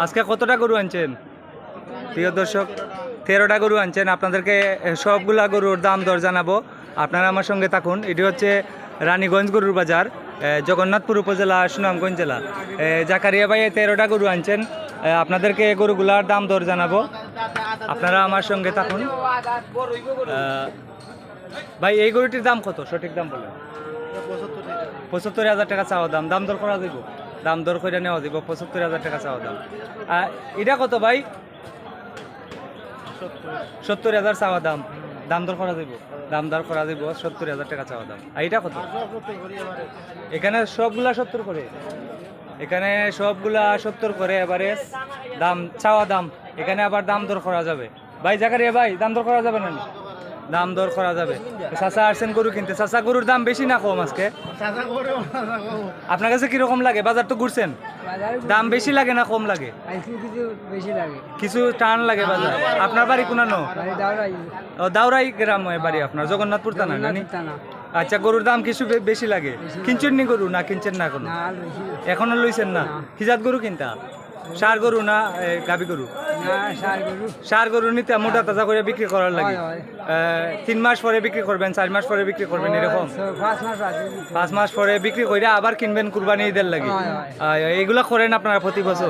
আজকে কতটা গরু আনছেন প্রিয় দর্শক? 13টা গরু আনছেন। আপনাদেরকে সবগুলা গরুর দাম দর জানাবো, আপনারা আমার সঙ্গে থাকুন। এটি হচ্ছে রানীগঞ্জ গরুর বাজার, জগন্নাথপুর উপজেলা, সুনামগঞ্জ জেলা। জাকারিয়া ভাই 13টা গরু আনছেন, আপনাদেরকে গরুগুলার দাম দর জানাবো, আপনারা আমার সঙ্গে থাকুন। ভাই এই গরুটির দাম কত, সঠিক দাম বলেন? 75,000 টাকা চাওয়া দাম। দাম দর করা যাব, দাম দর করে নেওয়া যাব। 75,000 টাকা চাওয়া দাম। এটা কত ভাই? 70,000 চাওয়া দাম। দাম দর করা যাব, দাম দর করা যাব। 70,000 টাকা চাওয়া দাম। আর এটা কত? এখানে সবগুলা 70 করে, এখানে সবগুলা 70 করে এভারেজ দাম, চাওয়া দাম। এখানে আবার দাম দর করা যাবে। ভাই জাকারিয়া ভাই, দাম দর করা যাবে না? দাম দর করা যাবে। চাচা আসছেন গরু কিনতে। চাচা, গরুর দাম বেশি না কম আজকে? আপনার কাছে কিরকম লাগে? বাজার তো ঘুরছেন, দাম বেশি লাগে না কম লাগে? কিছু টান লাগে বাজার। আপনার বাড়ি কোনানো? দাউরাই গ্রাম বাড়ি আপনার, জগন্নাথপুর থানা নানি? আচ্ছা, গরুর দাম কিছু বেশি লাগে। কিনছেন নি গরু না কিনছেন না এখনো? এখনো লইছেন না? কিজাত গরু কিনতা? সার গরু না গাবি গরু? সার গরু নিতে মোটা তাজা করে বিক্রি করার লাগে। 3 মাস পরে বিক্রি করবেন, 4 মাস পরে বিক্রি করবেন, এরকম 5 মাস পরে বিক্রি করে আবার কিনবেন কুরবানি ঈদের লাগে। এইগুলা করেন আপনারা প্রতি বছর?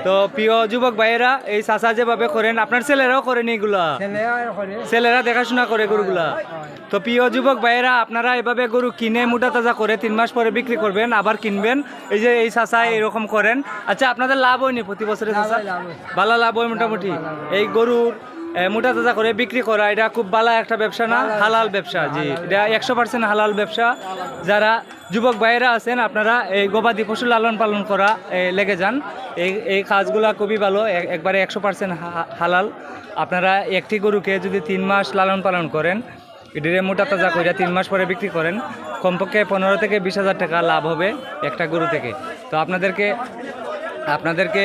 তো প্রিয় যুবক ভাইয়েরা, এই চাচা যেভাবে করেন, আপনার ছেলেরাও করেন এইগুলা? ছেলেরা দেখাশোনা করে গরুগুলা। তো প্রিয় যুবক ভাইয়েরা, আপনারা এভাবে গরু কিনে মোটা তাজা করে 3 মাস পরে বিক্রি করবেন, আবার কিনবেন। এই যে এই চাচা এরকম করেন। আচ্ছা, আপনাদের লাভ হয়নি প্রতি বছরে? চাচা ভালো লাভ হয় মোটামুটি। এই গরুর মোটা তাজা করে বিক্রি করা, এটা খুব ভালো একটা ব্যবসা না? হালাল ব্যবসা। জি, এটা 100% হালাল ব্যবসা। যারা যুবক ভাইয়েরা আছেন, আপনারা এই গবাদি পশু লালন পালন করা লেগে যান। এই কাজগুলা খুবই ভালো, একবারে 100% হালাল। আপনারা একটি গরুকে যদি 3 মাস লালন পালন করেন, এটিরে মোটা তাজা করে 3 মাস পরে বিক্রি করেন, কমপক্ষে 15 থেকে 20,000 টাকা লাভ হবে একটা গরু থেকে। তো আপনাদেরকে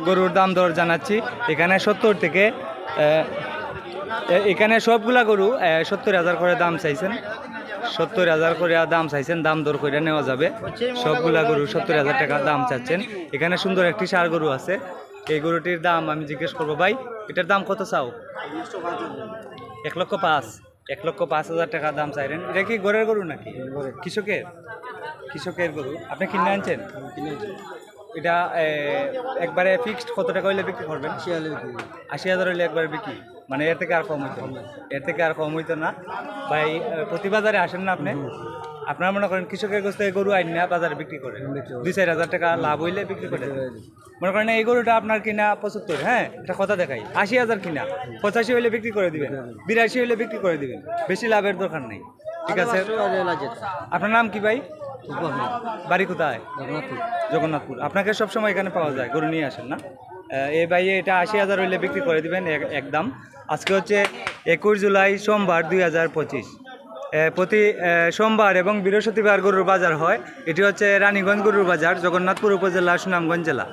গরুর দাম দর জানাচ্ছি। এখানে 70 থেকে, এখানে সবগুলা গরু 70,000 করে দাম চাইছেন। 70,000 করে দাম চাইছেন, দাম দর করে নেওয়া যাবে। সবগুলা গরু 70,000 টাকা দাম চাচ্ছেন। এখানে সুন্দর একটি ষাঁড় গরু আছে, এই গরুটির দাম আমি জিজ্ঞেস করবো। ভাই, এটার দাম কত চাও? 1,05,000 টাকা দাম চাইলেন। এটা কি গরের গরু নাকি কৃষকের গরু? আপনি কিনে আনছেন? এটা একবারে ফিক্সড কত টাকা হইলে বিক্রি করবেন? 80,000 হইলে একবারে বিক্রি, মানে এর থেকে আর কম হইতো? এর থেকে আর কম হইতো না। ভাই, প্রতি বাজারে আসেন না আপনি? আপনারা মনে করেন কৃষকের কাছ থেকে গরু আইন না বাজারে বিক্রি করেন, 2-4 হাজার টাকা লাভ হইলে বিক্রি করে। মনে করেন এই গরুটা আপনার কিনা 75, হ্যাঁ, এটা কথা দেখাই, 80,000 কিনা, 85 হইলে বিক্রি করে দিবেন, 82 হইলে বিক্রি করে দিবেন। বেশি লাভের দরকার নেই, ঠিক আছে? আপনার নাম কি ভাই? বাড়ি কোথায়? জগন্নাথপুর। আপনাকে সবসময় এখানে পাওয়া যায়, গরু নিয়ে আসেন না? এই ভাই, এটা 80,000 হইলে বিক্রি করে দিবেন একদম। আজকে হচ্ছে 21 জুলাই, সোমবার 2025। প্রতি সোমবার এবং বৃহস্পতিবার গরুর বাজার হয়। এটি হচ্ছে রানীগঞ্জ গরুর বাজার, জগন্নাথপুর উপজেলা, সুনামগঞ্জ জেলা।